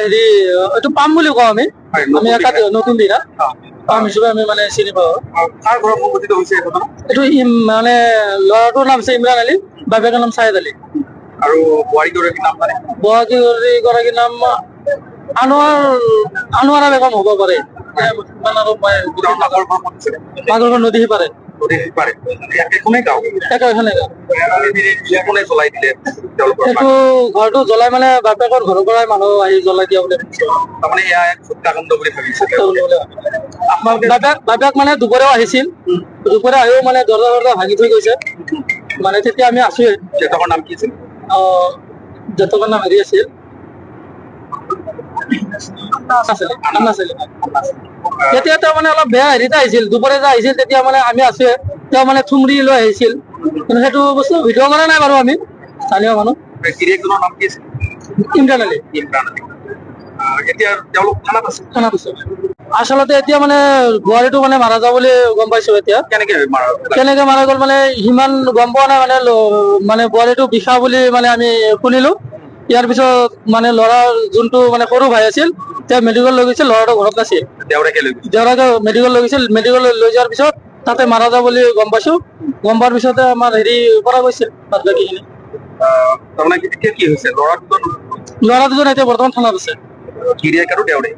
হেৰি এইটো পাম বুলি কওঁ আমি নতুন দিনা পাম হিচাপে আমি মানে চিনি পাওঁ। কাৰ ঘৰত সংঘটিত হৈছে এই ঘটনা? এইটো মানে ল'ৰাটোৰ নাম হৈছে ইমৰান আলী, বাপেকৰ নাম চাহেদ আলী। আৰু বোৱাৰীগৰাকীৰ নাম মানে? বোৱাৰীগৰাকীৰ নাম আনোৱাৰা বেগম হ'ব পাৰে। মাকৰ ঘৰ নদী সিপাৰে। একেখনেই গাঁও? একেখনে গাঁও। কোনে জ্বলাই দিলে? সেইটো ঘৰটো জ্বলাই মানে বাপেকৰ ঘৰৰ পৰাই মানুহ আহি জ্বলাই দিয়া বুলি তাৰমানে এয়া এক হত্যাকাণ্ড বুলি ভাবিছে? বাপেক মানে দুপৰীয়াও আহিছিল, দুপৰীয়া আহিও মানে দৰ্জা ভাঙি থৈ গৈছে। মানে তেতিয়া আমি আছোৱে। দেউতাকৰ নাম কি আছিল? দেউতাকৰ নাম হেৰি আছিল তেতিয়া তেওঁ মানে অলপ বেয়া হেৰিতে আহিছিল, দুপৰীয়া আহিছিল তেতিয়া মানে আমি আছোৱে। তেওঁ মানে থুমৰি লৈ আহিছিল, কিন্তু সেইটো বস্তু ভিডিঅ' কৰা নাই বাৰু আমি স্থানীয় মানুহ। গিৰিয়েকজনৰ নাম কি আছিল? ইমৰান আলী। এতিয়া তেওঁলোক থানাত আছে? থানাত আছে। আচলতে এতিয়া মানে বোৱাৰীটো মানে মাৰা যাব বুলি গম পাইছো। এতিয়া কেনেকে মাৰা গ'ল মানে সিমান গম পোৱা নাই, মানে বোৱাৰীটো বিষা বুলি মানে আমি শুনিলো। ইয়াৰ পিছত মানে ল'ৰাৰ যোনটো মানে সৰু ভাই আছিল তেওঁ মেডিকেল লৈ গৈছিল, ল'ৰাটো ঘৰত নাছিল। দেউৰাকে মেডিকেল লৈ গৈছিল, মেডিকেল লৈ যোৱাৰ পিছত তাতে মাৰা যাব বুলি গম পাইছো। গম পোৱাৰ পিছতে আমাৰ হেৰি কৰা গৈছিল বাদ বাকীখিনি। তাৰমানে এতিয়া কি হৈছে? ল'ৰা দুজন এতিয়া বৰ্তমান থানাত আছে। গিৰিয়েক আৰু দেউৰে।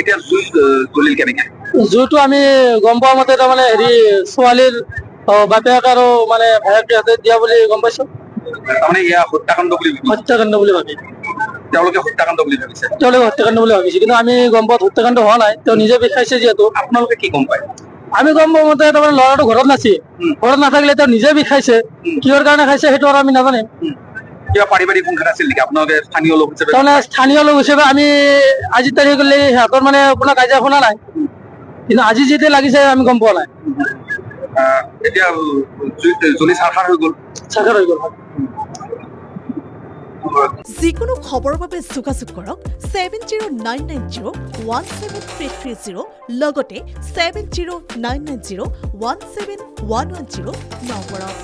এতিয়া জুই জ্বলিল কেনেকে? জুইটো আমি গম পোৱা মতে তাৰমানে হেৰি ছোৱালীৰ বাপেক আৰু মানে ভায়েকটো হাতে দিয়া বুলি গম পাইছো। তাৰমানে এয়া হত্যাকাণ্ড বুলি ভাবি তেওঁলোকে হত্যাকাণ্ড বুলি ভাবিছে? হত্যাকাণ্ড বুলি ভাবিছে, কিন্তু আমি গম পোৱাত হত্যাকাণ্ড হোৱা নাই। তেওঁ নিজে বিষাইছে যিহেতু। আপোনালোকে কি গম পায়? আমি গম পোৱা মতে তাৰমানে ল'ৰাটো ঘৰত নাছিল, ঘৰত নাথাকিলে তেওঁ নিজে বিষাইছে। কিহৰ কাৰণে খাইছে সেইটো আৰু আমি নাজানিম। কিবা পাৰিবাৰিক সংঘাত আছিল নেকি? আপোনালোকে স্থানীয় লোক হিচাপে? তাৰমানে স্থানীয় লোক হিচাপে আমি আজি তাৰিখলৈ সিহঁতৰ মানে আপোনাৰ কাজিয়া শুনা নাই, কিন্তু আজি যেতিয়া লাগিছে আমি গম পোৱা নাই। এতিয়া জ্বলি চাৰখাৰ হৈ গ'ল। যিকোনো খবৰৰ বাবে যোগাযোগ কৰক 7099017330 লগতে 7099017110 নম্বৰত।